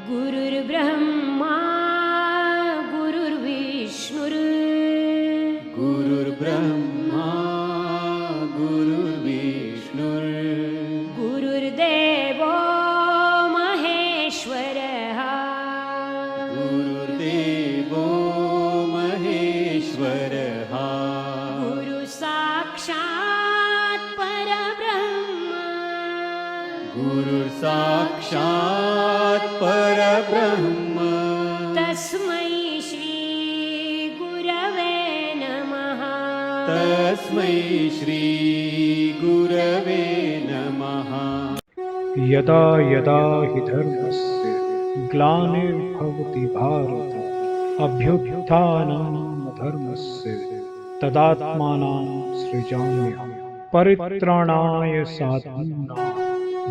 गुरुर्ब्रह्मा गुरुर्विष्णुर् गुरुर्ब्रह्मा गुरुर्विष्णुर् गुरुर्देवो महेश्वरः गुरुर्देवो महेश्वरः गुरुसाक्षात् परब्रह्म गुरुर्साक्षात् परब्रह्म तस्मै श्री गुरवे नमः तस्मै श्री गुरवे नमः। यदा यदा हि धर्मस्य ग्लानिर्भवति भारत अभ्युत्थानं धर्मस्य तदात्मानं सृजाम्यहम् परित्राणाय साधूनां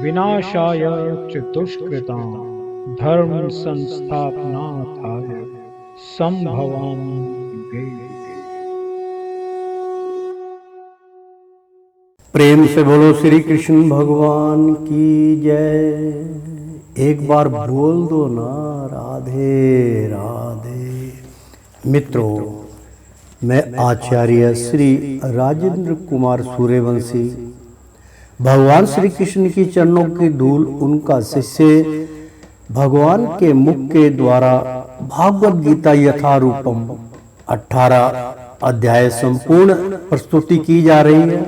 विनाशाय च दुष्कृतां धर्म संस्थापनार्थाय संभवामि युगे युगे। प्रेम से बोलो श्री कृष्ण भगवान की जय। एक बार बोल दो ना राधे राधे। मित्रों, मैं आचार्य श्री राजेंद्र कुमार सूर्यवंशी भगवान श्री कृष्ण की चरणों की धूल उनका शिष्य भगवान के मुख के द्वारा भागवत गीता यथारूपम 18 अध्याय संपूर्ण प्रस्तुति की जा रही है।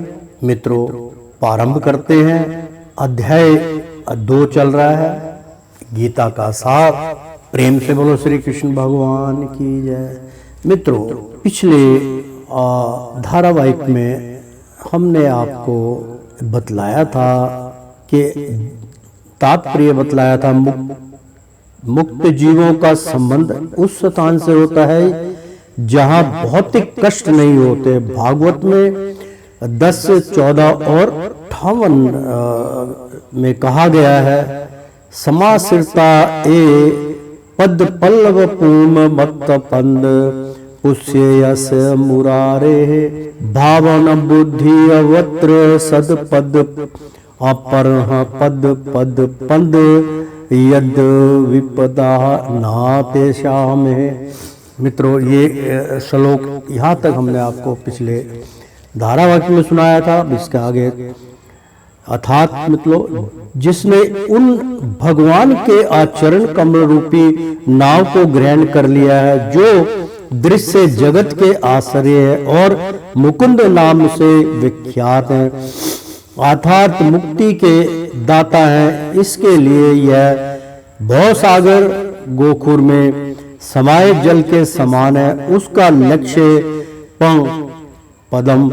मित्रों, प्रारंभ करते हैं। अध्याय 2 चल रहा है, गीता का सार। प्रेम से बोलो श्री कृष्ण भगवान की जय। मित्रों, पिछले धारावाहिक में हमने आपको बतलाया था कि तात्पर्य बतलाया था मुक्त जीवों का संबंध उस स्थान से होता है जहां भौतिक कष्ट नहीं होते। भागवत में 10, 14 और 58 में कहा गया है, समासिरता ए पद पल्लव पूम मत्त पंद पुष्ययस मुरारे भावन बुद्धि अवत्र सद पद अपर पद पद पंद यद विपदा नाते श्याम है। मित्रों, ये श्लोक यहाँ तक हमने आपको पिछले धारावाहिक में सुनाया था। इसके आगे अर्थात मतलब जिसने उन भगवान के आचरण कमल रूपी नाव को ग्रहण कर लिया है, जो दृश्य जगत के आश्रय है और मुकुंद नाम से विख्यात है, अर्थात मुक्ति के दाता हैं, इसके लिए यह भवसागर गोखुर में समाये जल के समान है। उसका लक्ष्य पदम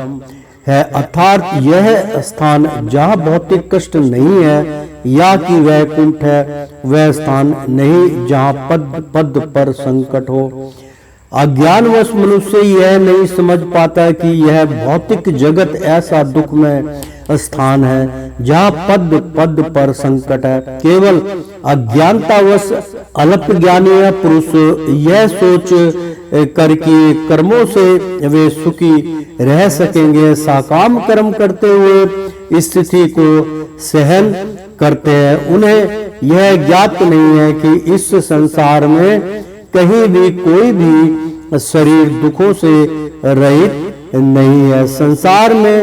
है, अर्थात यह स्थान जहाँ भौतिक कष्ट नहीं है या कि वैकुंठ है, वह स्थान नहीं जहाँ पद पद पर संकट हो। अज्ञानवश मनुष्य यह नहीं समझ पाता कि यह भौतिक जगत ऐसा दुखमय स्थान है जहाँ पद पद पर संकट है। केवल अज्ञानतावश अल्प ज्ञानी पुरुष यह सोच करके कर्मों से वे सुखी रह सकेंगे, साकाम कर्म करते हुए स्थिति को सहन करते हैं। उन्हें यह ज्ञात नहीं है कि इस संसार में कहीं भी कोई भी शरीर दुखों से रहित नहीं है। संसार में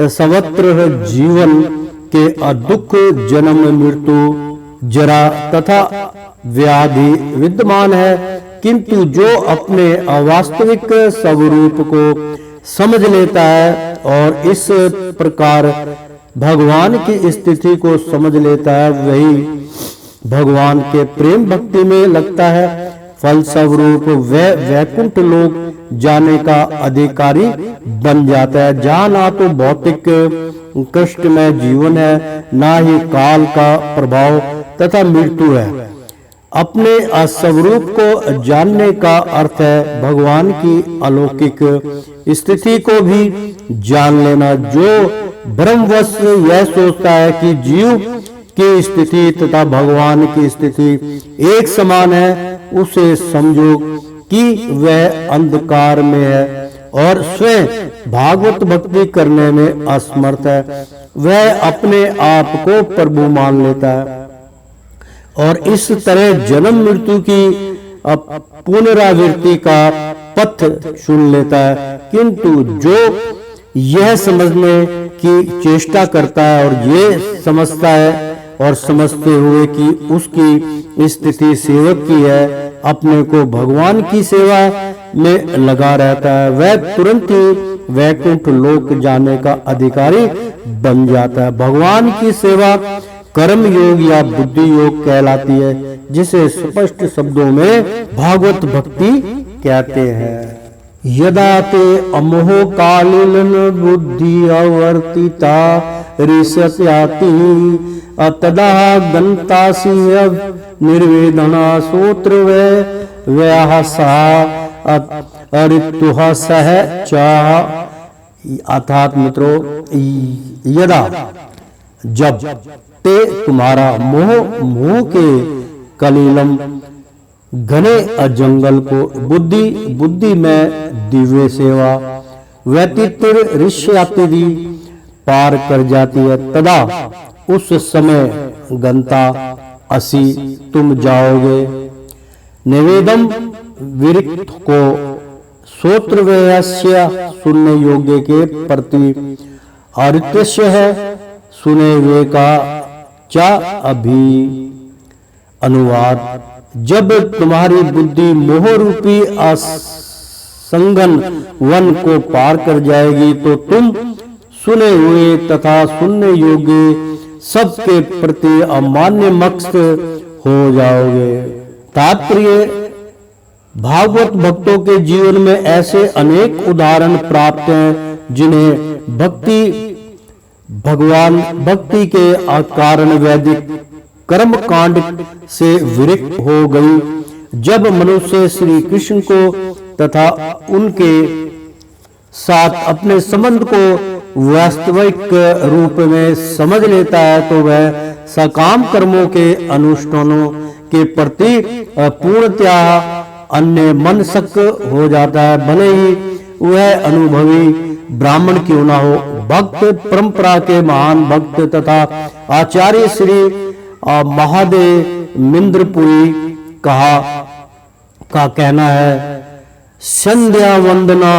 सर्वत्र जीवन के दुख, जन्म, मृत्यु, जरा तथा व्याधि विद्यमान है, किंतु जो अपने अवास्तविक स्वरूप को समझ लेता है और इस प्रकार भगवान की स्थिति को समझ लेता है, वही भगवान के प्रेम भक्ति में लगता है। फलस्वरूप वह वैकुंठ लोक जाने का अधिकारी बन जाता है, जहाँ ना तो भौतिक कष्ट में जीवन है, ना ही काल का प्रभाव तथा मृत्यु है। अपने स्वरूप को जानने का अर्थ है भगवान की अलौकिक स्थिति को भी जान लेना। जो भ्रमवश यह सोचता है कि जीव की स्थिति तथा भगवान की स्थिति एक समान है, उसे समझो कि वह अंधकार में है और स्वयं भागवत भक्ति करने में असमर्थ है। वह अपने आप को प्रभु मान लेता है। और इस तरह जन्म मृत्यु की पुनरावृत्ति का पथ चुन लेता है। किंतु जो यह समझने की चेष्टा करता है और ये समझता है और समझते हुए कि उसकी स्थिति सेवक की है, अपने को भगवान की सेवा में लगा रहता है, वह तुरंत ही वैकुंठ लोक जाने का अधिकारी बन जाता है। भगवान की सेवा कर्म योग या बुद्धि योग कहलाती है, जिसे स्पष्ट शब्दों में भागवत भक्ति कहते हैं। यदा ते अमोह कालिन बुद्धि अवर्तिता ऋष्यति तदा गंतासी निर्वेदना सूत्र व्याहसा अरितुह सह चाह। अर्थात मित्रों, यदा जब ते तुम्हारा मोह के कलीलम घने अजंगल को बुद्धि में दिव्य सेवा व्यतीत ऋष्याति पार कर जाती है, तदा उस समय गंता असी तुम जाओगे। निवेदम विरक्त को श्रोत्रव्यस्य सुनने योग्य के प्रति अरित्यस्य है, सुने हुए का चा अभी अनुवाद। जब तुम्हारी बुद्धि मोह रूपी असंगन वन को पार कर जाएगी तो तुम सुने हुए तथा सुनने योग्य सबके प्रति अमान्य मस्त हो जाओगे। तात्पर्य, भागवत भक्तों के जीवन में ऐसे अनेक उदाहरण प्राप्त हैं जिन्हें भगवान भक्ति के कारण वैदिक कर्म कांड से विरक्त हो गई। जब मनुष्य श्री कृष्ण को तथा उनके साथ अपने संबंध को वास्तविक रूप में समझ लेता है तो वह सकाम कर्मों के अनुष्ठानों के प्रति पूर्णतया अन्य मनस्क हो जाता है, भले ही वह अनुभवी ब्राह्मण क्यों ना हो। भक्त परंपरा के महान भक्त तथा आचार्य श्री महादेव मिंद्रपुरी का कहना है, संध्या वंदना,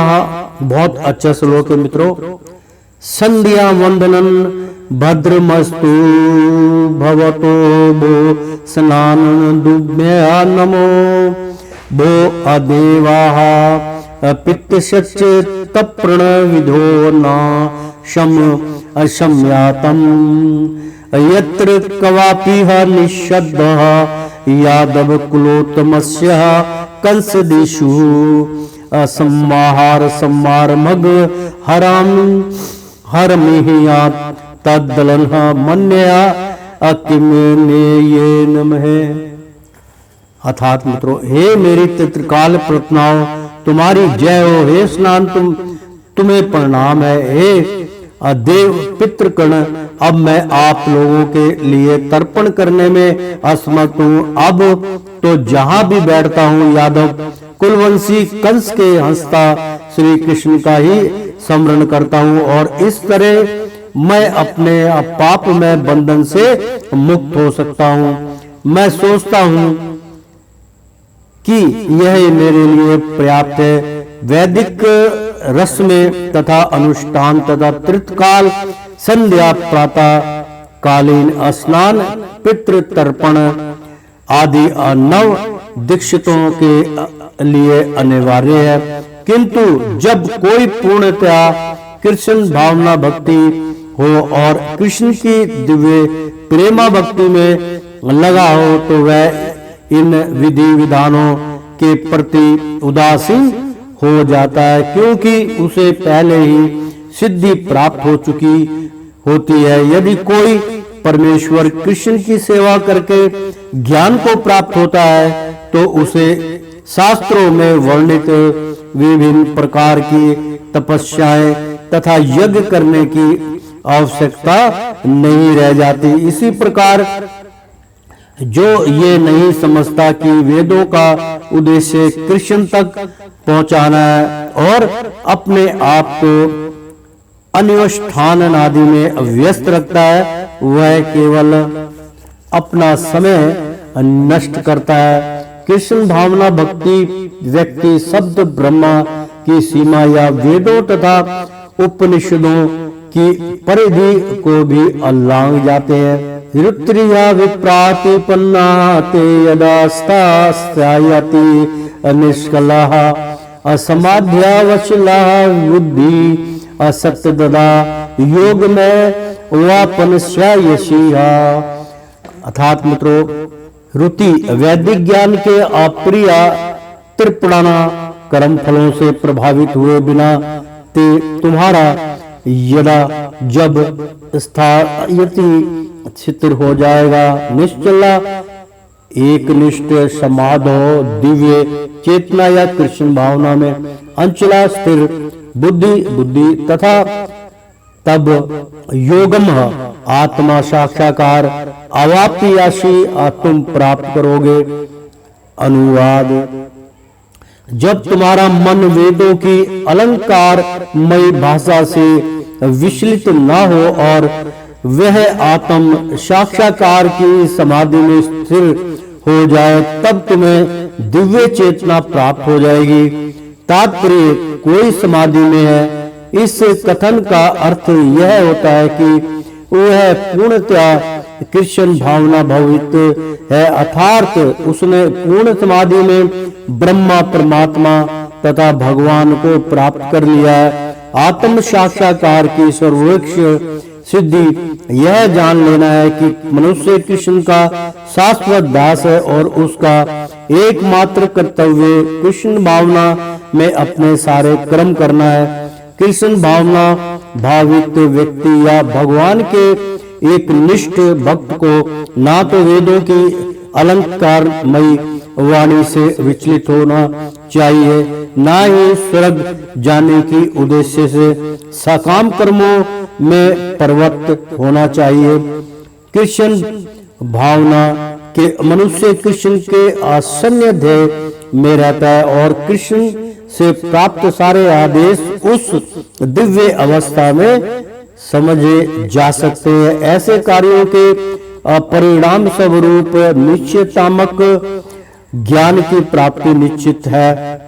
बहुत अच्छा श्लोक है मित्रों, संध्या वंदनन भद्रमस्तु भवतो भो स्नान दुभ्या नमो भो अदेवाः पित्तश्च तप्रण विधो न शम अशम्यातम यत्र कवापिह निषद्दः यादव कुलोत्तमस्य कंसदिषु असम्माहार सम्मारमग हराम हरमिहियात् तद्दलन्ह मन्या अकिमेने ये नमः। अर्थात मित्रों, हे मेरी तत्काल प्रार्थनाओं, तुम्हारी जय हो। हे स्नान, तुम्हें प्रणाम है। हे देव पितृगण, अब मैं आप लोगों के लिए तर्पण करने में असमर्थ हूँ। अब तो जहां भी बैठता हूँ यादव कुलवंशी कंस के हंसता श्री कृष्ण का ही स्मरण करता हूँ और इस तरह मैं अपने पाप में बंधन से मुक्त हो सकता हूँ। मैं सोचता हूँ कि यह मेरे लिए पर्याप्त है। वैदिक रस्में तथा अनुष्ठान तथा तीर्थकाल, संध्या, प्रातः कालीन स्नान, पितृ तर्पण आदि नव दीक्षितों के लिए अनिवार्य है। किंतु जब कोई पूर्णतया कृष्ण भावना भक्ति हो और कृष्ण की दिव्य प्रेमा भक्ति में लगा हो तो वह इन विधि विधानों के प्रति उदासीन हो जाता है, क्योंकि उसे पहले ही सिद्धि प्राप्त हो चुकी होती है। यदि कोई परमेश्वर कृष्ण की सेवा करके ज्ञान को प्राप्त होता है तो उसे शास्त्रों में वर्णित विभिन्न प्रकार की तपस्याएं तथा यज्ञ करने की आवश्यकता नहीं रह जाती। इसी प्रकार जो ये नहीं समझता कि वेदों का उद्देश्य कृष्ण तक पहुंचाना है और अपने आप को अनुष्ठान आदि में व्यस्त रखता है, वह केवल अपना समय नष्ट करता है। कृष्ण भावना भक्ति व्यक्ति शब्द ब्रह्मा की सीमा या वेदों तथा उपनिषदों की परिधि को भी अल्लांघ जाते हैं। रुत्रिया विप्रातिपन्ना ते यदास्तास्यायति निष्कलः असमाध्यावचला बुद्धि असत्य ददा योग में वापनस्यायशिहा। अर्थात मित्रों, रुति वैदिक ज्ञान के अप्रिय त्रिपुराना कर्म फलों से प्रभावित हुए बिना तुम्हारा यदा जब स्थायति छित्र हो जाएगा। निश्चला एक निष्ठ समाधो दिव्य चेतना या कृष्ण भावना में अंचला स्थिर बुद्धि तथा तब योगम आत्मा साक्षात्कार अवाप्याशी तुम प्राप्त करोगे। अनुवाद: जब तुम्हारा मन वेदों की अलंकारमयी भाषा से विचलित न हो और वह आत्म साक्षात्कार की समाधि में स्थिर हो जाए, तब तुम्हें दिव्य चेतना प्राप्त हो जाएगी। तात्पर्य कोई समाधि में है, इस कथन का अर्थ यह होता है कि वह पूर्णतया कृष्ण भावना भवित है, अर्थात उसने पूर्ण समाधि में ब्रह्मा परमात्मा तथा भगवान को प्राप्त कर लिया है। आत्म साक्षात्कार की सर्वोच्च सिद्धि यह जान लेना है कि मनुष्य कृष्ण का शाश्वत दास है और उसका एकमात्र कर्तव्य कृष्ण भावना में अपने सारे कर्म करना है। कृष्ण भावना भावित व्यक्ति या भगवान के एक निष्ठ भक्त को ना तो वेदों की अलंकारमयी वाणी से विचलित होना चाहिए, ना ही स्वर्ग जाने की उद्देश्य से सकाम कर्मों में प्रवृत्त होना चाहिए। कृष्ण भावना के मनुष्य कृष्ण के आसन्न ध्येय में रहता है और कृष्ण से प्राप्त सारे आदेश उस दिव्य अवस्था में समझे जा सकते हैं। ऐसे कार्यों के परिणाम स्वरूप निश्चयतामक ज्ञान की प्राप्ति निश्चित है।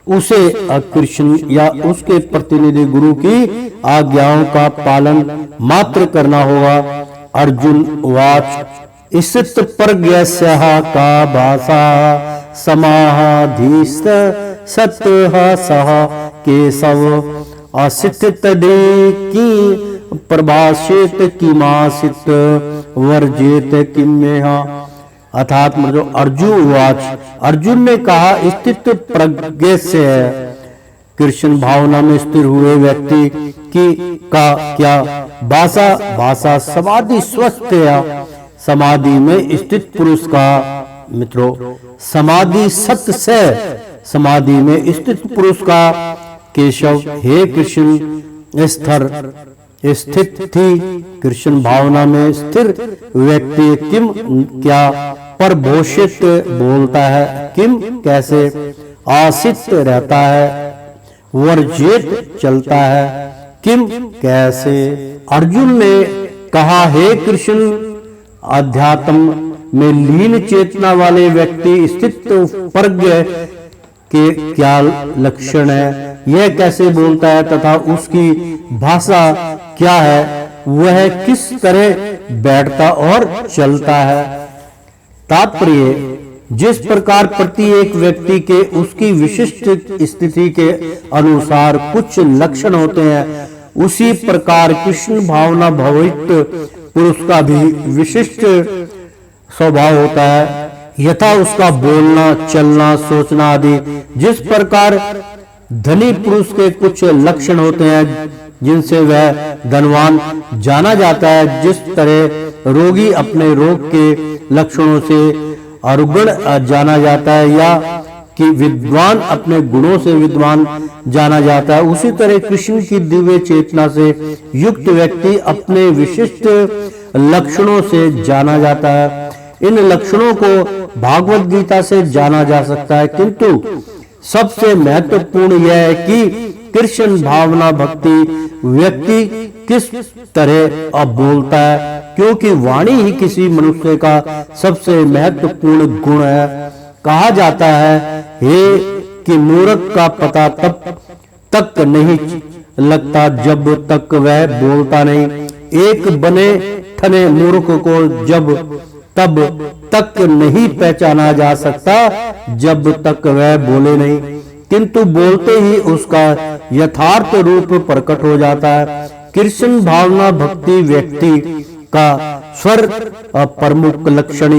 उसे कृष्ण या उसके प्रतिनिधि गुरु की आज्ञाओं का पालन मात्र करना होगा। अर्जुन वाच: इसित प्रज्ञस्यः का भाषा समाधिस्थ सत्यः सह केशव असित की प्रभाषित किमासित वर्जित किम्यः। अर्थात मतलब अर्जुन ने कहा, स्थित प्रज्ञ से कृष्ण भावना में स्थिर हुए व्यक्ति की का क्या भाषा समाधि स्वस्थ है। समाधि में स्थित पुरुष का मित्रों समाधि सत्य से समाधि में स्थित पुरुष का केशव हे कृष्ण स्थित थी। कृष्ण भावना में स्थिर व्यक्ति किम क्या परभोषित बोलता है, किम कैसे आसित रहता है, वर्जित चलता है, किम कैसे। अर्जुन ने कहा, हे कृष्ण अध्यात्म में लीन चेतना वाले व्यक्ति स्थित प्रज्ञ के क्या लक्षण है, यह कैसे बोलता है तथा उसकी भाषा क्या है, वह किस तरह बैठता और चलता है। तात्पर्य जिस प्रकार प्रत्येक व्यक्ति के उसकी विशिष्ट स्थिति के अनुसार कुछ लक्षण होते हैं, उसी प्रकार कृष्ण भावना भावित पुरुष का भी विशिष्ट स्वभाव होता है, यथा उसका बोलना, चलना, सोचना आदि। जिस प्रकार धनी पुरुष के कुछ लक्षण होते हैं जिनसे वह धनवान जाना जाता है, जिस तरह रोगी अपने रोग के लक्षणों से अरुगुण जाना जाता है या कि विद्वान अपने गुणों से विद्वान जाना जाता है, उसी तरह कृष्ण की दिव्य चेतना से युक्त व्यक्ति अपने विशिष्ट लक्षणों से जाना जाता है। इन लक्षणों को भागवत गीता से जाना जा सकता है, किंतु सबसे महत्वपूर्ण यह है कि कृष्ण भावना भक्ति व्यक्ति किस तरह अब बोलता है, क्योंकि वाणी ही किसी मनुष्य का सबसे महत्वपूर्ण गुण है। कहा जाता है हे कि मूर्ख का पता तब तक नहीं लगता जब तक वह बोलता नहीं। एक बने ठने मूर्ख को तब तक नहीं पहचाना जा सकता जब तक वह बोले नहीं, किंतु बोलते ही उसका यथार्थ रूप प्रकट हो जाता है। कृष्ण भावना भक्ति व्यक्ति का स्वर प्रमुख लक्षण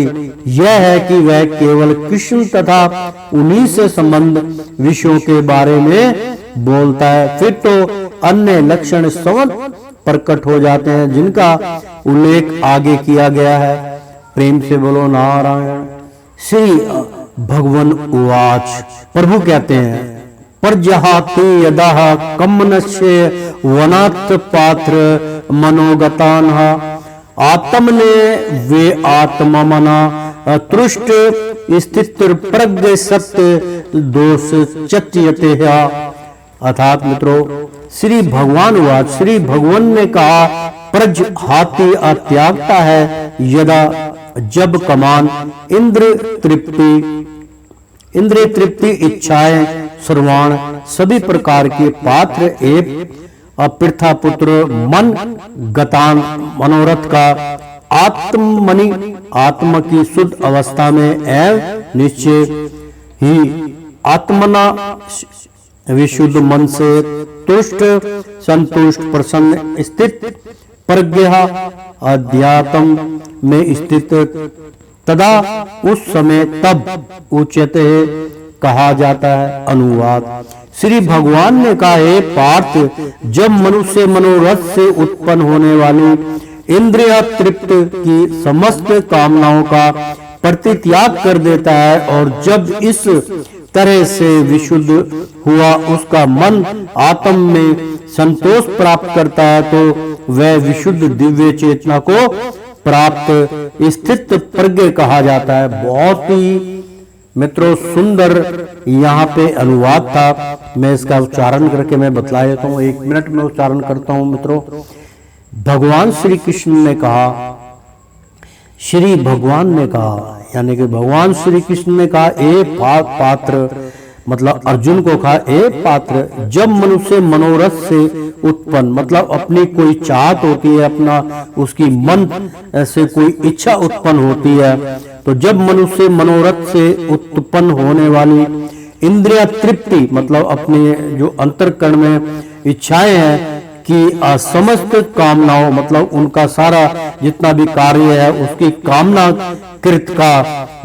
यह है कि वह केवल कृष्ण तथा उन्हीं से संबंध विषयों के बारे में बोलता है। फिर तो अन्य लक्षण स्वयं प्रकट हो जाते हैं जिनका उल्लेख आगे किया गया है। प्रेम से बोलो नारायण। श्री भगवान उवाच, प्रभु कहते हैं प्रजहाति यदा कमनस्य वनात् पात्र मनोगतान आत्मने वे आत्ममना तुष्ट स्थित प्रज्ञ सत्य दोष चत्यते। अर्थात मित्रों, श्री भगवान वाच, श्री भगवान ने कहा प्रज हाथी त्यागता है यदा जब कमान इंद्र तृप्ति इच्छाएं सर्वाण सभी प्रकार के पात्र एवं अपृथा पुत्र मन गतान मनोरथ का आत्मनि आत्म की शुद्ध अवस्था में एवं निश्चय ही आत्मना विशुद्ध मन से तुष्ट संतुष्ट प्रसन्न स्थित प्रज्ञा अध्यात्म में स्थित तदा उस समय तब उच्यते कहा जाता है। अनुवाद, श्री भगवान ने कहा हे पार्थ, जब मनुष्य मनोरथ से उत्पन्न होने वाली इंद्रिय तृप्त की समस्त कामनाओं का परित्याग कर देता है और जब इस तरह से विशुद्ध हुआ उसका मन आत्म में संतोष प्राप्त करता है तो वह विशुद्ध दिव्य चेतना को प्राप्त स्थित प्रज्ञ कहा जाता है। बहुत ही मित्रों सुंदर यहाँ पे अनुवाद था। मैं इसका उच्चारण करके मैं बतला देता हूँ, 1 मिनट में उच्चारण करता हूँ। मित्रों, भगवान श्री कृष्ण ने कहा, श्री भगवान ने कहा यानी कि भगवान श्री कृष्ण ने कहा ए पात्र, मतलब अर्जुन को कहा ए पात्र, जब मनुष्य मनोरथ से उत्पन्न मतलब अपनी कोई चाहत होती है, अपना उसकी मन से कोई इच्छा उत्पन्न होती है, तो जब मनुष्य मनोरथ से उत्पन्न होने वाली इंद्रिय तृप्ति मतलब अपने जो अंतःकरण में इच्छाएं हैं कि समस्त कामनाओं मतलब उनका सारा जितना भी कार्य है उसकी कामना कृत का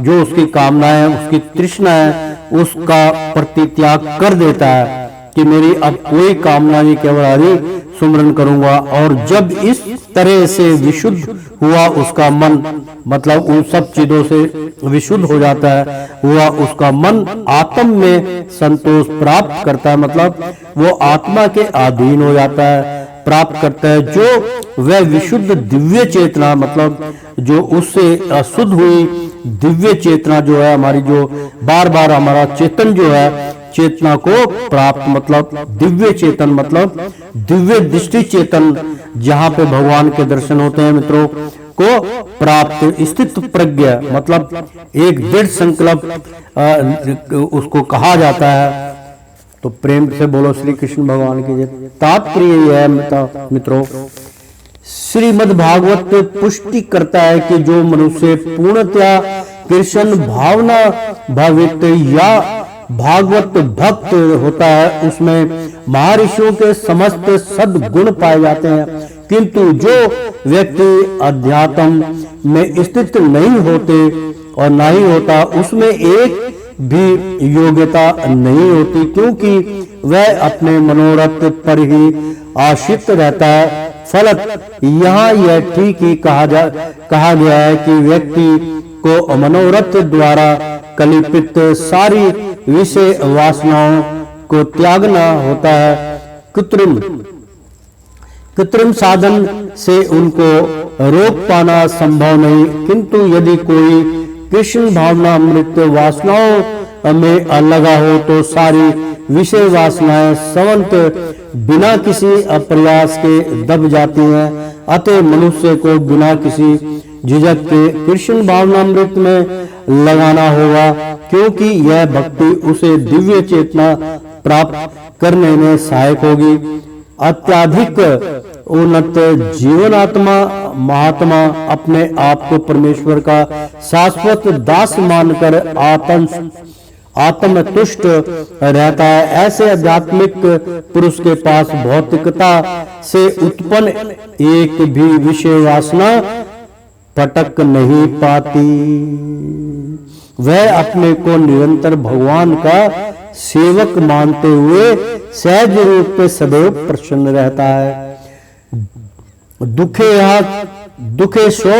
जो उसकी कामना है उसकी तृष्णा है उसका प्रतित्याग कर देता है कि मेरी अब कोई कामना नहीं, केवल हरि सुमरन करूंगा। और जब इस तरह से विशुद्ध हुआ उसका मन मतलब उन सब चीजों से विशुद्ध हो जाता है, हुआ उसका मन आत्म में संतोष प्राप्त करता है, मतलब वो आत्मा के अधीन हो जाता है, प्राप्त करता है, जो वह विशुद्ध दिव्य चेतना मतलब जो उससे अशुद्ध हुई दिव्य चेतना जो है हमारी, जो बार बार हमारा चेतन जो है चेतना को प्राप्त मतलब दिव्य चेतन मतलब दिव्य दृष्टि चेतन जहाँ पे भगवान के दर्शन होते हैं मित्रों को प्राप्त स्थित प्रज्ञ मतलब एक दृढ़ संकल्प उसको कहा जाता है। तो प्रेम से बोलो श्री कृष्ण भगवान की जय। तात्पर्य यह है मित्रों, श्रीमद् भागवत पुष्टि करता है कि जो मनुष्य पूर्णतया कृष्ण भावना भावित या भागवत भक्त होता है उसमें महर्षियों के समस्त सद्गुण पाए जाते हैं, किंतु जो व्यक्ति अध्यात्म में स्थित नहीं होते और नहीं होता उसमें एक भी योग्यता नहीं होती, क्योंकि वह अपने मनोरथ पर ही आश्रित रहता है। फलत यहाँ यह ठीक ही कहा गया है कि व्यक्ति को मनोरथ द्वारा कल्पित सारी विषय वासनाओं को त्यागना होता है। कृत्रिम साधन से उनको रोक पाना संभव नहीं, किंतु यदि कोई कृष्ण भावना अमृत वासनाओं में लगा हो तो सारी विषय वासनाएं संवंत बिना किसी प्रयास के दब जाती हैं। अतः मनुष्य को बिना किसी झिझक के कृष्ण भावनामृत में लगाना होगा, क्योंकि यह भक्ति उसे दिव्य चेतना प्राप्त करने में सहायक होगी। अत्यधिक उन्नत जीवनात्मा महात्मा अपने आप को परमेश्वर का शाश्वत दास मानकर आत्मतुष्ट रहता है। ऐसे आध्यात्मिक पुरुष के पास भौतिकता से उत्पन्न एक भी विषय वासना पटक नहीं पाती। वह अपने को निरंतर भगवान का सेवक मानते हुए सहज रूप में सदैव प्रसन्न रहता है। दुखे सो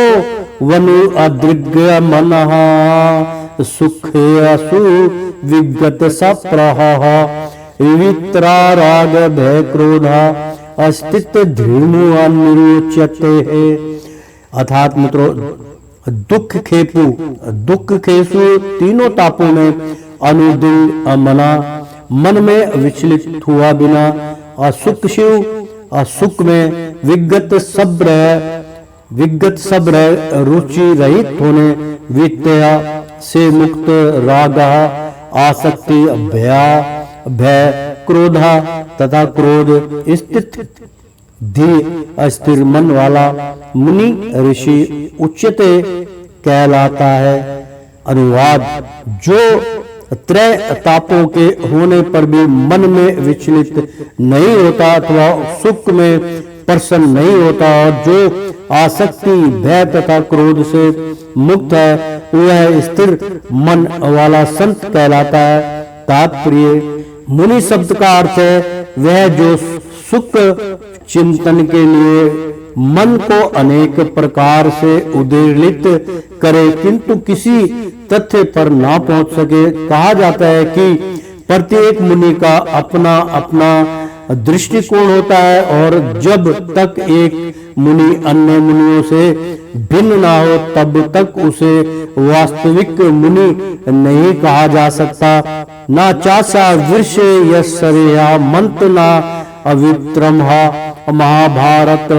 वनु अदृग्य मनः सुखे असु विगत सप्रह वित्राराग भय क्रोधा अस्तित्व धीमु अनिरुच्यते है। अर्थात मित्रों, दुख खेसु तीनों तापों में अनुदिन मना मन में विचलित हुआ बिना, असुख शिव असुख में विगत सब्र रुचि रहित होने, वित्तया से मुक्त राग आसक्ति भय क्रोधा तथा क्रोध स्थिर मन वाला मुनि ऋषि उच्चते कहलाता है। अनुवाद: जो त्रय तापों के होने पर भी मन में विचलित नहीं होता अथवा सुख में प्रसन्न नहीं होता और जो आसक्ति भय तथा क्रोध से मुक्त है, वह स्थिर मन वाला संत कहलाता है। तात्पर्य: मुनि शब्द का अर्थ है वह जो सुख चिंतन के लिए मन को अनेक प्रकार से उद्वेलित करे किंतु किसी तथ्य पर ना पहुंच सके। कहा जाता है कि प्रत्येक मुनि का अपना अपना दृष्टिकोण होता है और जब तक एक मुनि अन्य मुनियों से भिन्न ना हो तब तक उसे वास्तविक मुनि नहीं कहा जा सकता। ना चासा वृष यशर्या मंत ना अवित्रम महाभारत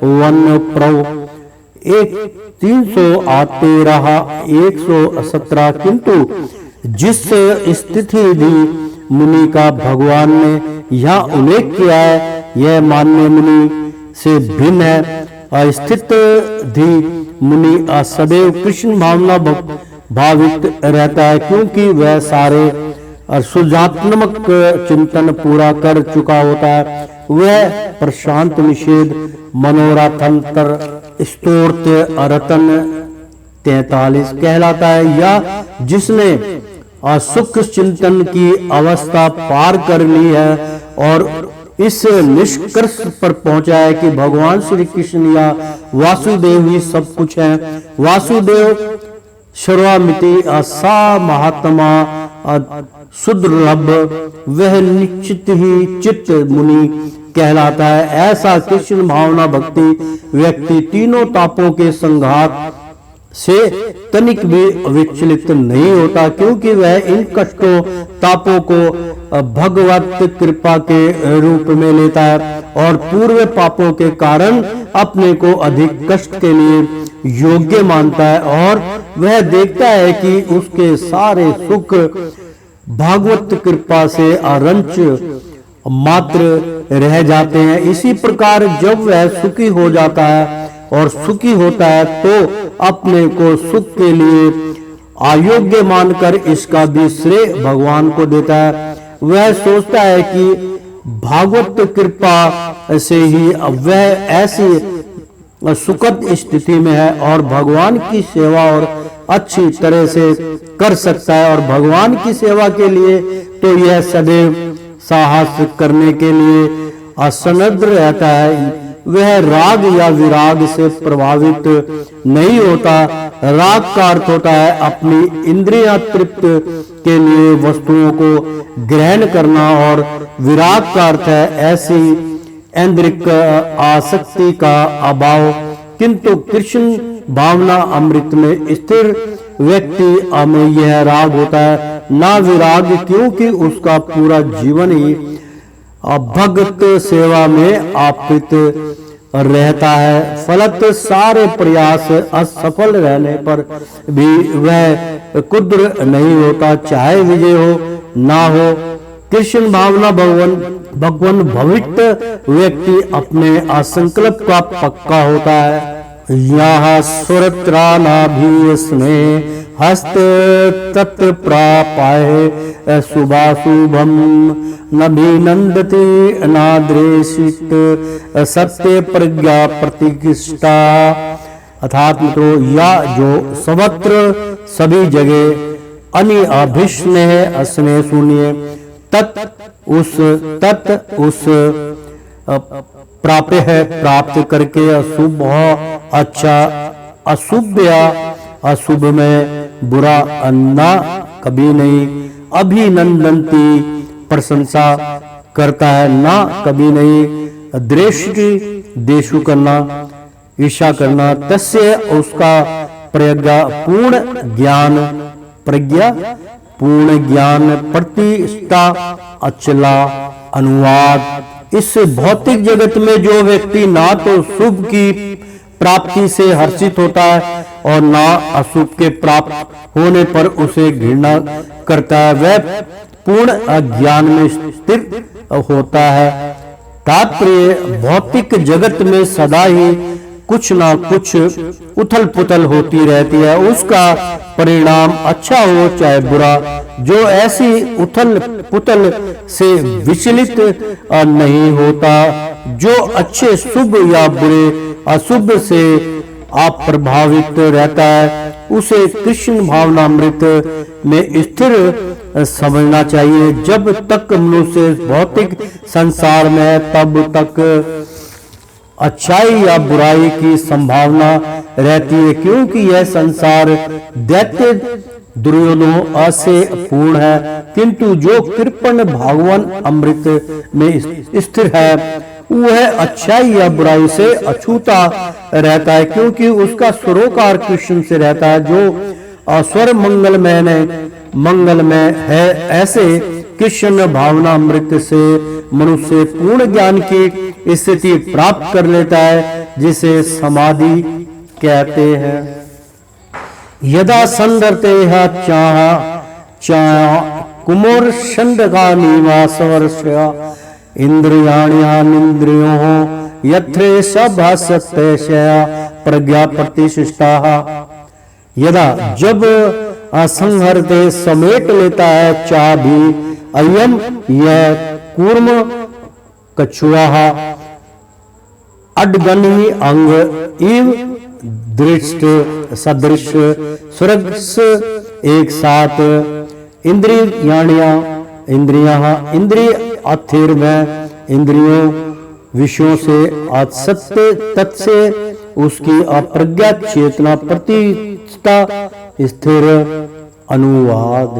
वन प्रव 313 117। किंतु जिस स्थिति भी मुनि का भगवान ने यहाँ उल्लेख किया है यह मान्य मुनि से भिन्न है। अस्तित्व धी मुनि सदैव कृष्ण भावना भावित रहता है, क्योंकि वह सारे सुजात्मक चिंतन पूरा कर चुका होता है। वह प्रशांत निषेध मनोरथंतर स्तोत्र रतन 43 कहलाता है, या जिसने सुख चिंतन की अवस्था पार कर ली है और इस निष्कर्ष पर पहुंचा है कि भगवान श्री कृष्ण या वासुदेव ही सब कुछ है। वासुदेव सर्वामिति सा महात्मा सुदृढ़ वह निश्चित ही चित्त मुनि कहलाता है। ऐसा कृष्ण भावना भक्ति व्यक्ति तीनों तापों के संघात से तनिक भी विचलित नहीं होता, क्योंकि वह इन कष्टों तापों को भगवत कृपा के रूप में लेता है और पूर्व पापों के कारण अपने को अधिक कष्ट के लिए योग्य मानता है और वह देखता है कि उसके सारे सुख भागवत कृपा से अरंच मात्र रह जाते हैं। इसी प्रकार जब वह सुखी हो जाता है और सुखी होता है तो अपने को सुख के लिए अयोग्य मानकर इसका भी श्रेय भगवान को देता है। वह सोचता है कि भागवत कृपा से ही वह ऐसी सुखद स्थिति में है और भगवान की सेवा और अच्छी तरह से कर सकता है, और भगवान की सेवा के लिए तो यह सदैव साहस करने के लिए असनद्ध रहता है। वह राग या विराग से प्रभावित नहीं होता। राग का अर्थ होता है अपनी इंद्रियां तृप्त के लिए वस्तुओं को ग्रहण करना और विराग का अर्थ है ऐसी ऐन्द्रिक आसक्ति का अभाव। किंतु कृष्ण भावना अमृत में स्थिर व्यक्ति में यह राग होता है, ना विराग, क्योंकि उसका पूरा जीवन ही भगत सेवा में आप्त रहता है। फलत सारे प्रयास असफल रहने पर भी वह कुद्र नहीं होता, चाहे विजय हो ना हो। कृष्ण भावना भगवान भवित व्यक्ति अपने असंकल्प का पक्का होता है। यहाँ सुरत्रानाभि स्नेह हस्त तत्र प्रापाय शुभाशुभम नभिनंदते अनाद्रेषित सत्य प्रज्ञा प्रतिष्ठा। अर्थात मित्रों, या जो सर्वत्र सभी जगह अनिअभिष्ण है, स्नेह शून्य, तत् उस प्राप्य है, प्राप्त करके अशुभ अच्छा, अशुभ या अशुभ में बुरा अन्ना कभी नहीं। अभिनंदनती प्रशंसा करता है, ना कभी नहीं। द्वेष की देशु करना, ईर्षा करना। तस्य उसका प्रज्ञा पूर्ण ज्ञान, प्रज्ञा पूर्ण ज्ञान, प्रतिष्ठा अचला। अनुवाद, इस भौतिक जगत में जो व्यक्ति ना तो शुभ की प्राप्ति से हर्षित होता है और ना अशुभ के प्राप्त होने पर उसे घृणा करता है, वह पूर्ण अज्ञान में स्थिर होता है। तात्पर्य, भौतिक जगत में सदा ही कुछ ना कुछ उथल पुथल होती रहती है, उसका परिणाम अच्छा हो चाहे बुरा। जो ऐसी उथल पुथल से विचलित नहीं होता, जो अच्छे शुभ या बुरे अशुभ से अप्रभावित रहता है, उसे कृष्ण भावनामृत में स्थिर समझना चाहिए। जब तक मनुष्य भौतिक संसार में है, तब तक अच्छाई या बुराई की संभावना रहती है, क्योंकि यह संसार दैत्य दुर्योधनों से पूर्ण है। किंतु जो कृपण भगवान अमृत में स्थिर है, वह अच्छाई या बुराई से अछूता रहता है, क्योंकि उसका सरोकार कृष्ण से रहता है, जो स्वर मंगलमय है। ऐसे कृष्ण भावना अमृत से मनुष्य पूर्ण ज्ञान की स्थिति प्राप्त कर लेता है, जिसे समाधि कहते हैं। यदा संदर्ते कुमोर षण्डका निवास वर्षया इंद्रियाण्यनिंद्रियों यत्रे सभासत्तया प्रज्ञा प्रतिष्ठा। यदा जब असंहरते समेट लेता है चाह भी, अयम यह कूर्म कछुआ अडगनी अंग इव दृष्ट सदृश स्वर्ग एक साथ इंद्रियां इंद्रिय अथिर में इंद्रियों विषयों से असत्य तत्से उसकी अप्रज्ञा चेतना प्रतिष्ठा स्थिर। अनुवाद,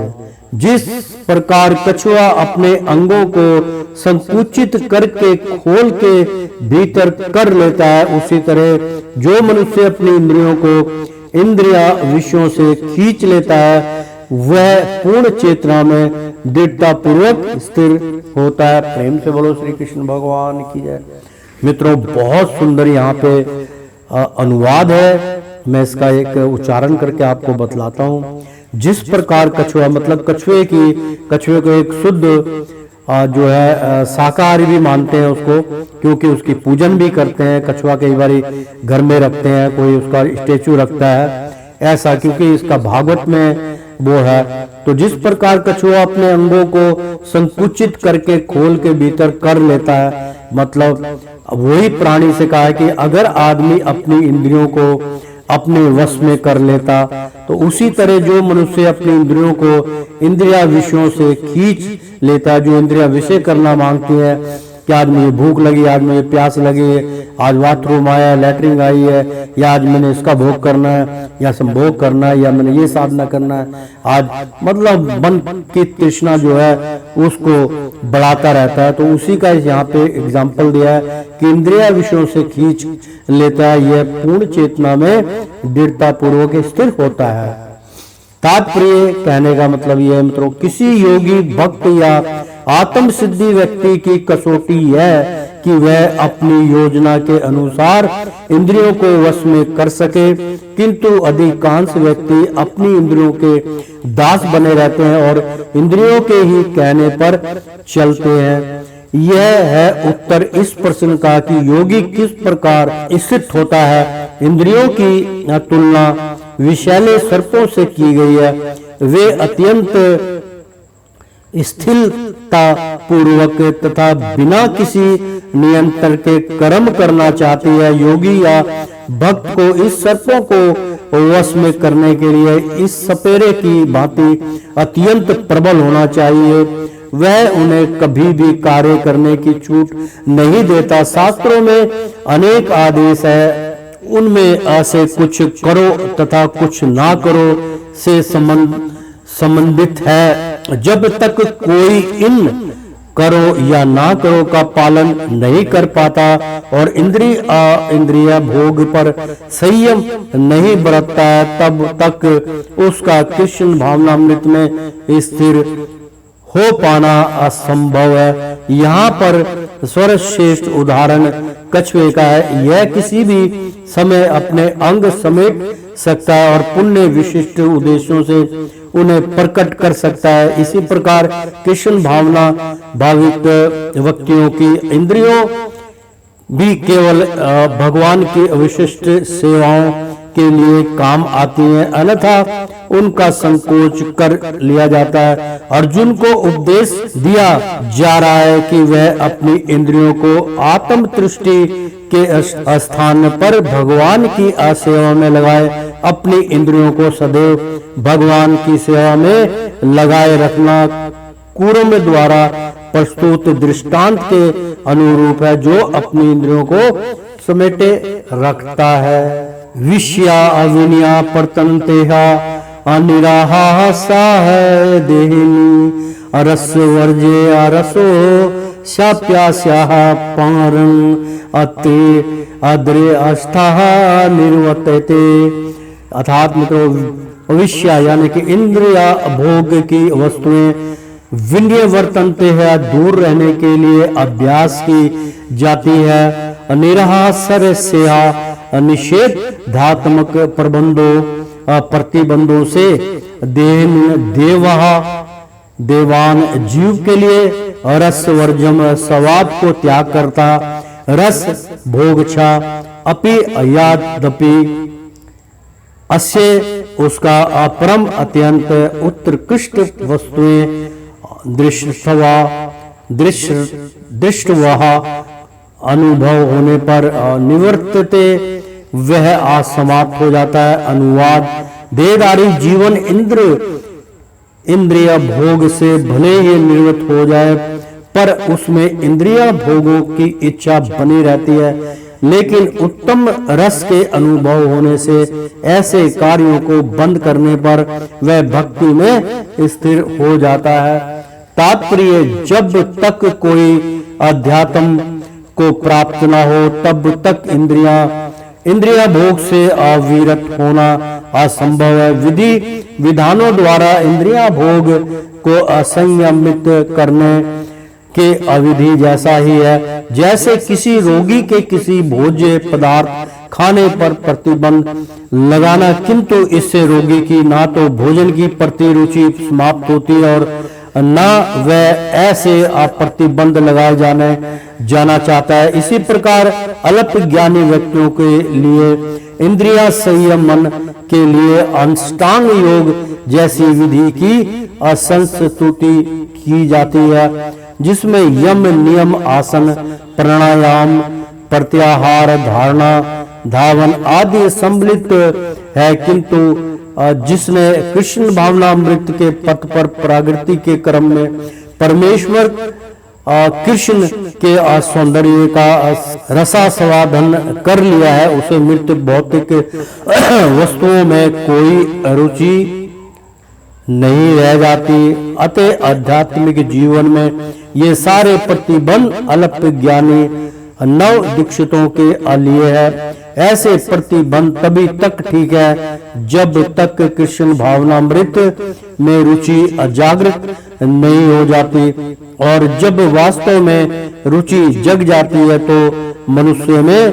जिस प्रकार कछुआ अपने अंगों को संकुचित करके खोल के भीतर कर लेता है, उसी तरह जो मनुष्य अपनी इंद्रियों को इंद्रिया विषयों से खींच लेता है, वह पूर्ण चेतना में दृढ़ता पूर्वक स्थिर होता है। प्रेम से बोलो श्री कृष्ण भगवान की जय। मित्रों, बहुत सुंदर यहाँ पे अनुवाद है। मैं इसका एक उच्चारण करके आपको बतलाता हूँ। जिस प्रकार कछुआ, मतलब कछुए को एक शुद्ध जो है शाकाहारी भी मानते हैं उसको, क्योंकि उसकी पूजन भी करते हैं। कछुआ कई बार घर में रखते हैं, कोई उसका स्टेचू रखता है ऐसा, क्योंकि इसका भागवत में वो है। तो जिस प्रकार कछुआ अपने अंगों को संकुचित करके खोल के भीतर कर लेता है, मतलब वही प्राणी से कहा है कि अगर आदमी अपनी इंद्रियों को अपने वश में कर लेता, तो उसी तरह जो मनुष्य अपनी इंद्रियों को इंद्रिया विषयों से खींच लेता है, जो इंद्रिया विषय करना मांगती है कि आज मुझे भूख लगी, आज मुझे प्यास लगी है, आज बाथरूम आया, लैटरिन आई है, या आज मैंने इसका भोग करना है या संभोग करना है, या मैंने ये साधना करना है, आज मतलब मन की तृष्णा जो है उसको बढ़ाता रहता है। तो उसी का यहाँ पे एग्जाम्पल दिया है कि इंद्रिया विषयों से खींच लेता है, यह पूर्ण चेतना में दृढ़ता पूर्वक स्थिर होता है। तात्पर्य कहने का मतलब यह है मित्रों, किसी योगी भक्त या आत्म सिद्धि व्यक्ति की कसौटी है कि वह अपनी योजना के अनुसार इंद्रियों को वश में कर सके, किंतु अधिकांश व्यक्ति अपनी इंद्रियों के दास बने रहते हैं और इंद्रियों के ही कहने पर चलते हैं। यह है उत्तर इस प्रश्न का कि योगी किस प्रकार स्थित होता है। इंद्रियों की तुलना विषैले सर्पों से की गई है। वे अत्यंत स्थिरता पूर्वक तथा बिना किसी नियंत्रण के कर्म करना चाहती है। योगी या भक्त को इस सर्पों को वश में करने के लिए इस सपेरे की भांति अत्यंत प्रबल होना चाहिए। वह उन्हें कभी भी कार्य करने की छूट नहीं देता। शास्त्रों में अनेक आदेश है, उनमें ऐसे कुछ करो तथा कुछ ना करो से संबंधित है। जब तक कोई इन करो या ना करो का पालन नहीं कर पाता और इंद्रिय भोग पर संयम नहीं बरतता है, तब तक उसका कृष्ण भावनामृत में स्थिर हो पाना असंभव है। यहाँ पर सर्वश्रेष्ठ उदाहरण कछुए का है। यह किसी भी समय अपने अंग समेट सकता है और पुण्य विशिष्ट उद्देश्यों से उन्हें प्रकट कर सकता है। इसी प्रकार कृष्ण भावना भावित व्यक्तियों की इंद्रियों भी केवल भगवान की विशिष्ट सेवाओं के लिए काम आती हैं, अन्यथा उनका संकोच कर लिया जाता है। अर्जुन को उपदेश दिया जा रहा है कि वह अपनी इंद्रियों को आत्म तृष्टि के स्थान पर भगवान की सेवा में लगाए। अपनी इंद्रियों को सदैव भगवान की सेवा में लगाए रखना कूर्म द्वारा प्रस्तुत दृष्टांत के अनुरूप है, जो अपनी इंद्रियों को समेटे रखता है। विषया अविनिया परतंतेहा अनिराहा है देहिनी अरस वर्जे अरसो शाप्यास्याः पारं अते अद्रे अष्टाः निर्वर्तते। अर्थात मित्रों, विषया यानी कि इंद्रिया भोग की वस्तुएं विनय वर्तनते हैं, दूर रहने के लिए अभ्यास की जाती है। निराहासर से निषेधात्मक प्रतिबंधों से देवान जीव के लिए रस वर्जम स्वाद को त्याग करता। रस भोगछा अपि अयादपि अस्य उसका अपरम अत्यंत उत्कृष्ट वस्तुएं दृष्टवा अनुभव होने पर निवर्तते वह असमाप्त हो जाता है। अनुवाद, देहधारी जीवन इंद्रिय भोग से भले ही निवृत्त हो जाए, पर उसमें इंद्रिय भोगों की इच्छा बनी रहती है। लेकिन उत्तम रस के अनुभव होने से ऐसे कार्यों को बंद करने पर वह भक्ति में स्थिर हो जाता है। तात्पर्य, जब तक कोई अध्यात्म को प्राप्त न हो तब तक इंद्रिया भोग से अविरत होना असंभव है। विधि विधानों द्वारा इंद्रिया भोग को असंयमित करने के अविधि जैसा ही है। जैसे किसी रोगी के किसी भोज्य पदार्थ खाने पर प्रतिबंध लगाना, किंतु इससे रोगी की ना तो भोजन की प्रति रुचि समाप्त होती और ना वह ऐसे प्रतिबंध लगाए जाना चाहता है। इसी प्रकार अल्प ज्ञानी व्यक्तियों के लिए इंद्रिया संयमन के लिए अष्टांग योग जैसी विधि की संस्तुति की जाती है, जिसमें यम नियम आसन प्राणायाम प्रत्याहार धारणा धावन आदि सम्मिलित है। किंतु जिसने कृष्ण भावनामृत के पथ पर प्रगति के क्रम में परमेश्वर कृष्ण के सौंदर्य का रसास्वादन कर लिया है, उसे मृत भौतिक वस्तुओं में कोई रुचि नहीं रह जाती। अतः आध्यात्मिक जीवन में ये सारे प्रतिबंध अल्प ज्ञानी नव दीक्षितों के लिए है। ऐसे प्रतिबंध तभी तक ठीक है जब तक कृष्ण भावनामृत में रुचि अजागृत नहीं हो जाती। और जब वास्तव में रुचि जग जाती है तो मनुष्य में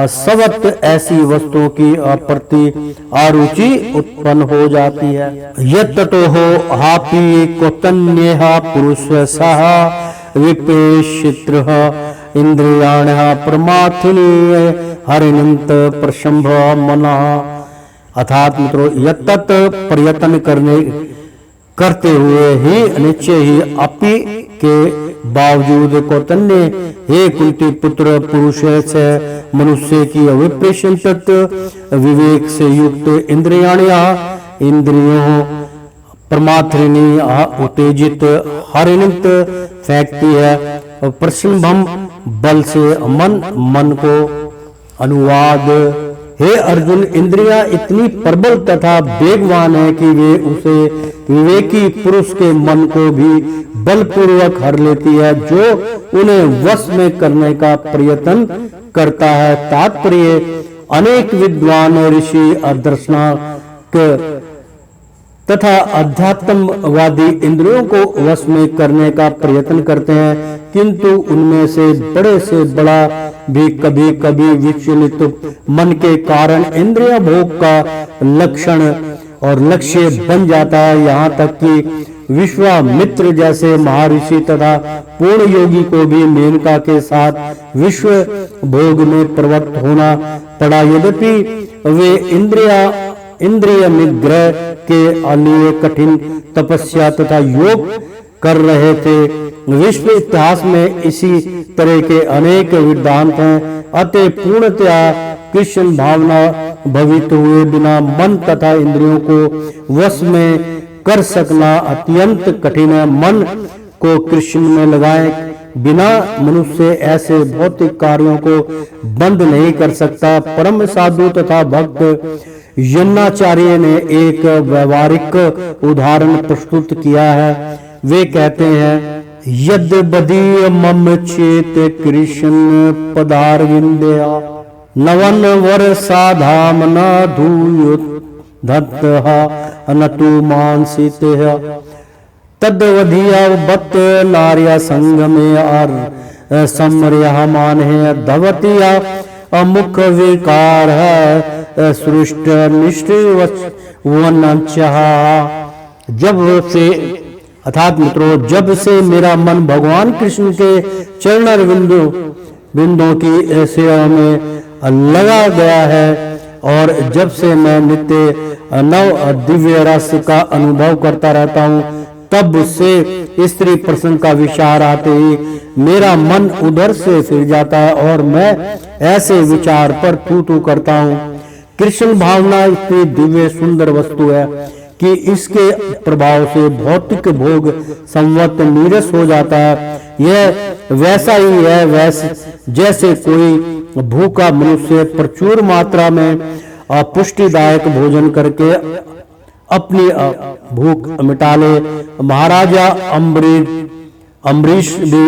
सवत ऐसी वस्तुओं की प्रति अरुचि उत्पन्न हो जाती है। यत्तो हो हापी कोतन्य पुरुष सह विपेशित्र इंद्रियाण प्रमाथिनी हरिणंत प्रशंभ मना। अर्थात मित्रों, यत्त प्रयत्न करते हुए ही निश्चय ही अपि के बावजूद कौतन्य हे कुंती पुत्र पुरुष से मनुष्य की अविप्रेषित विवेक से युक्त इंद्रियों परमात्रिणी उत्तेजित हरिणित फेंकती है। प्रसंभम बल से मन को अनुवाद। हे अर्जुन, इंद्रियां इतनी प्रबल तथा वेगवान है कि वे उसे विवेकी पुरुष के मन को भी बलपूर्वक हर लेती है, जो उन्हें वश में करने का प्रयत्न करता है। तात्पर्य, अनेक विद्वान ऋषि दर्शनाक तथा अध्यात्मवादी इंद्रियों को वश में करने का प्रयत्न करते हैं, किंतु उनमें से बड़ा भी कभी कभी विचलित मन के कारण इंद्रिय भोग का लक्षण और लक्ष्य बन जाता है। यहाँ तक कि विश्वामित्र जैसे महर्षि तथा पूर्ण योगी को भी मेनका के साथ विश्व भोग में प्रवृत्त होना पड़ा। यद्यपि वे इंद्रिय निग्रह के लिए कठिन तपस्या तथा योग कर रहे थे। विश्व इतिहास में इसी तरह के अनेक विद्वांत हैं। अतः पूर्णतया कृष्ण भावना भवित हुए बिना मन तथा इंद्रियों को वश में कर सकना अत्यंत कठिन है। मन को कृष्ण में लगाए बिना मनुष्य ऐसे भौतिक कार्यों को बंद नहीं कर सकता। परम साधु तथा भक्त यन्नाचार्य ने एक व्यवहारिक उदाहरण प्रस्तुत किया है। वे कहते हैं, यद बदीय मम चेत कृष्ण पदारविंदया नवन वर्षाधाम न धूयुत धत्तः अनतु मानसितः तद्वधिया बत नार्य संगमे और समर्य मान है धवतिया अमुख विकार है सृष्ट निष्ठ जब से अर्थात मित्रों, जब से मेरा मन भगवान कृष्ण के चरण बिंदुओं की सेवा में लगा गया है और जब से मैं नित्य नव दिव्य रस का अनुभव करता रहता हूँ, तब से स्त्री प्रसंग का विचार आते ही मेरा मन उधर से फिर जाता है और मैं ऐसे विचार पर तू करता हूँ। कृष्ण भावना इतनी दिव्य सुंदर वस्तु है कि इसके प्रभाव से भौतिक भोग संवत नीरस हो जाता है। यह वैसा ही है जैसे कोई भूखा मनुष्य प्रचुर मात्रा में पुष्टिदायक भोजन करके अपनी भूख मिटा ले। महाराजा अम्बरीश भी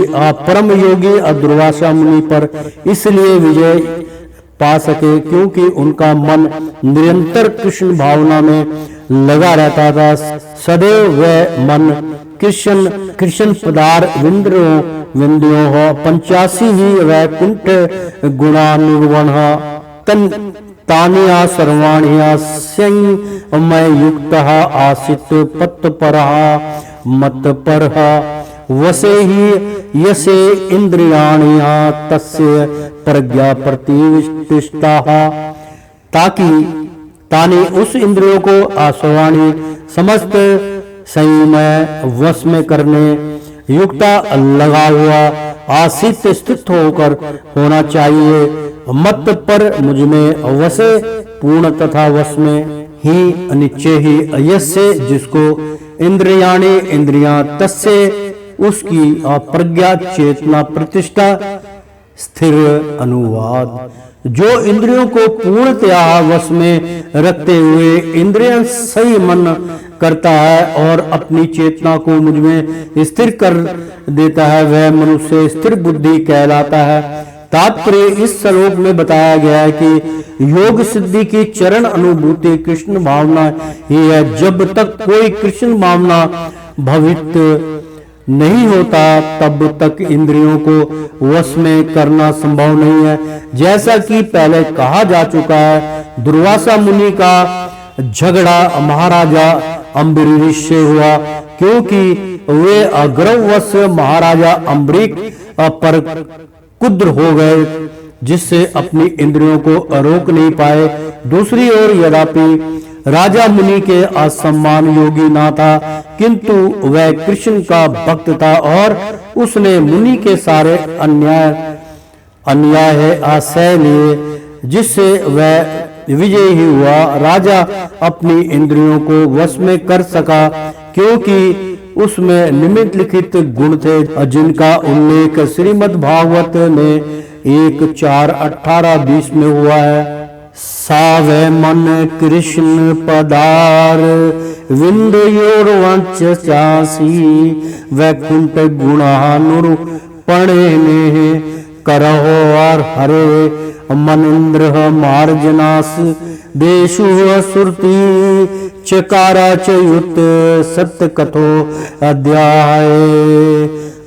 परम योगी दुर्वासा मुनि पर इसलिए विजय पा सके क्योंकि उनका मन निरंतर कृष्ण भावना में लगा रहता था। सदैव वह मन कृष्ण पदार विंद्रियों हो 85 ही वैकुंठ गुणानुगुण तन तानिया सर्वाणिया संयमय युक्त आसित पत्तपरः मतपरः वसे ही यसे इंद्रियाणिया तस्य प्रज्ञा प्रतिष्ठा ताकि उस इंद्रियों को आसवाणी समस्त संयमय वश में करने युक्ता लगा हुआ आसित स्थित होकर होना चाहिए। मत पर मुझ में अवश्य पूर्ण तथा वश में ही अनिश्चय ही अयस्य जिसको इंद्रियां तस्य उसकी प्रज्ञा चेतना प्रतिष्ठा स्थिर अनुवाद। जो इंद्रियों को पूर्णतया वश में रखते हुए इंद्रियां सही मन करता है और अपनी चेतना को मुझ में स्थिर कर देता है, वह मनुष्य स्थिर बुद्धि कहलाता है। तात्पर्य इस श्लोक में बताया गया है कि योग सिद्धि की चरण अनुभूति कृष्ण भावना ही है। जब तक कोई कृष्ण भावना भवित नहीं होता तब तक इंद्रियों को वश में करना संभव नहीं है। जैसा कि पहले कहा जा चुका है, दुर्वासा मुनि का झगड़ा महाराजा अम्बरीश से हुआ, क्योंकि वे अग्रवश महाराजा अम्बरीक पर कुद्र हो गए, जिससे अपनी इंद्रियों को रोक नहीं पाए। दूसरी ओर यद्यपि राजा मुनि के असम्मान योगी ना था, किंतु वह कृष्ण का भक्त था और उसने मुनि के सारे अन्याय आश्रय लिए, जिससे वह विजय ही हुआ। राजा अपनी इंद्रियों को वश में कर सका, क्योंकि उसमें निमित्त लिखित गुण थे, जिनका उल्लेख श्रीमद् भागवत में 1:4-18-20 में हुआ है। सावे मन कृष्ण पदार विंदयोर्वंच चासी, वैकुंठ गुणानुरूपणे ने करहो और हरे मनिंद्र मार्जनास देशु सुरती चकारा चयुत सत्य कथो अध्याय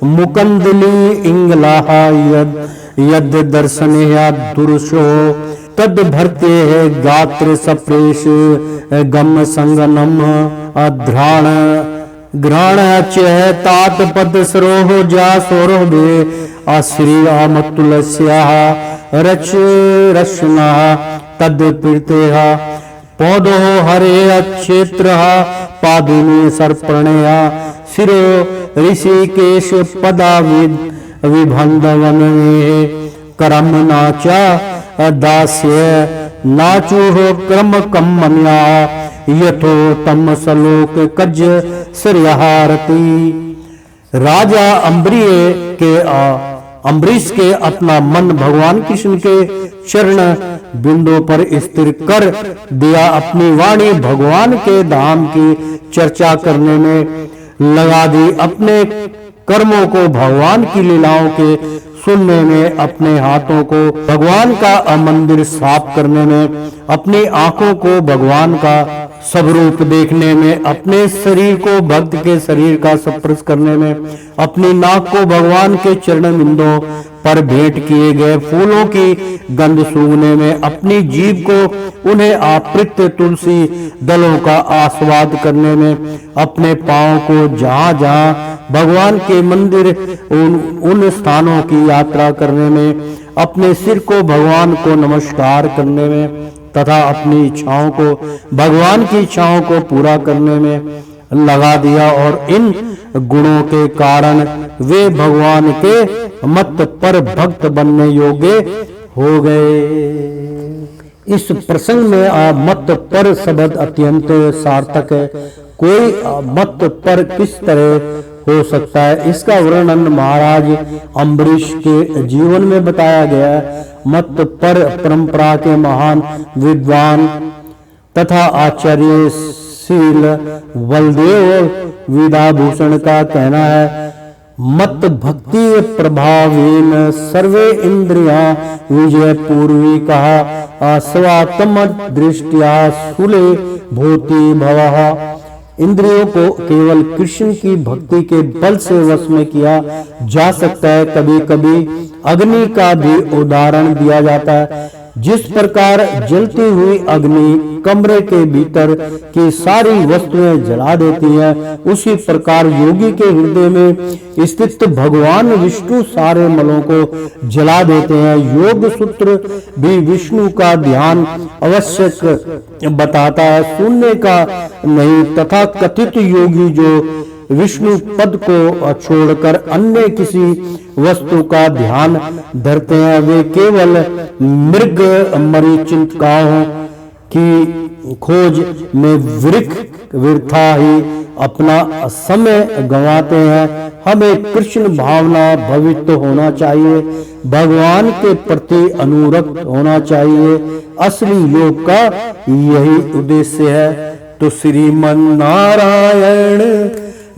मुकंदली इंगलाह यद दर्शन या दुरुषो तद भरते है गात्र सप्रेश गम संगनम अध्राण ग्रहण चह तात पद सरोह जा सोरोह दे आश्री आम तुलस्या रच रचना तद पीड़ते पौधो हरे क्षेत्र पादुनी सर्पणया शिरो ऋषिकेश पदा विभंधवन करम नाचा दास्य नाचु क्रम कमन्या यथो तम सलोक कज श्रियहारती। राजा अम्बरीश के अपना मन भगवान कृष्ण के चरण बिंदु पर स्थिर कर दिया। अपनी वाणी भगवान के धाम की चर्चा करने में लगा दी। अपने कर्मों को भगवान की लीलाओं के सुनने में, अपने हाथों को भगवान का मंदिर साफ करने में, अपनी आंखों को भगवान का स्वरूप देखने में, अपने शरीर को भक्त के शरीर का स्पर्श करने में, अपनी नाक को भगवान के चरण बिंदुओं पर भेंट किए गए फूलों की गंध सूंघने में, अपनी जीभ को उन्हें आपृत तुलसी दलों का आस्वाद करने में, अपने पांव को जहां जहां भगवान के मंदिर उन स्थानों की यात्रा करने में, अपने सिर को भगवान को नमस्कार करने में तथा अपनी इच्छाओं को भगवान की इच्छाओं को पूरा करने में लगा दिया। और इन गुणों के कारण वे भगवान के मत पर भक्त बनने योग्य हो गए। इस प्रसंग में मत पर शब्द अत्यंत सार्थक है। कोई मत पर किस तरह हो सकता है, इसका वर्णन महाराज अम्बरीश के जीवन में बताया गया है। मत पर परंपरा के महान विद्वान तथा आचार्य शील बलदेव विद्याभूषण का कहना है, मत भक्ति प्रभावेन सर्वे इंद्रिया विजय पूर्वी कहा स्वात्म दृष्टिया सुले भूति भवः। इंद्रियों को केवल कृष्ण की भक्ति के बल से वश में किया जा सकता है। कभी कभी अग्नि का भी उदाहरण दिया जाता है। जिस प्रकार जलती हुई अग्नि कमरे के भीतर की सारी वस्तुएं जला देती है, उसी प्रकार योगी के हृदय में स्थित भगवान विष्णु सारे मलों को जला देते हैं। योग सूत्र भी विष्णु का ध्यान आवश्यक बताता है, सुनने का नहीं। तथा कथित योगी जो विष्णु पद को छोड़कर अन्य किसी वस्तु का ध्यान धरते हैं, वे केवल मृग मरीचिकाओं की खोज में वृथा ही अपना समय गंवाते हैं। हमें कृष्ण भावना भवित होना चाहिए, भगवान के प्रति अनुरक्त होना चाहिए। असली योग का यही उद्देश्य है। तो श्रीमन नारायण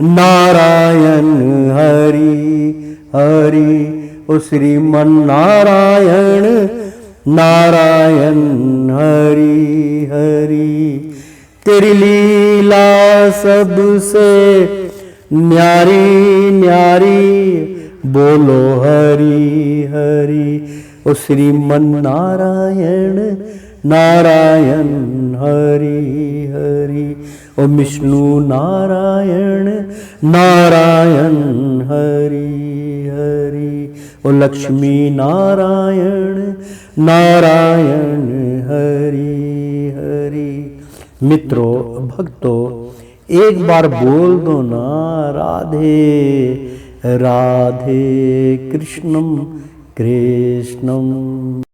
नारायण हरि हरि, ओ श्रीमन नारायण नारायण हरि हरि। तेरी लीला सबसे न्यारी न्यारी बोलो हरि हरि। ओ श्रीमन नारायण नारायण हरि हरि। ओ विष्णु नारायण नारायण हरि हरि। ओ लक्ष्मी नारायण नारायण हरि हरि। मित्रों भक्तों, एक बार बोल दो ना राधे राधे कृष्णम कृष्णम।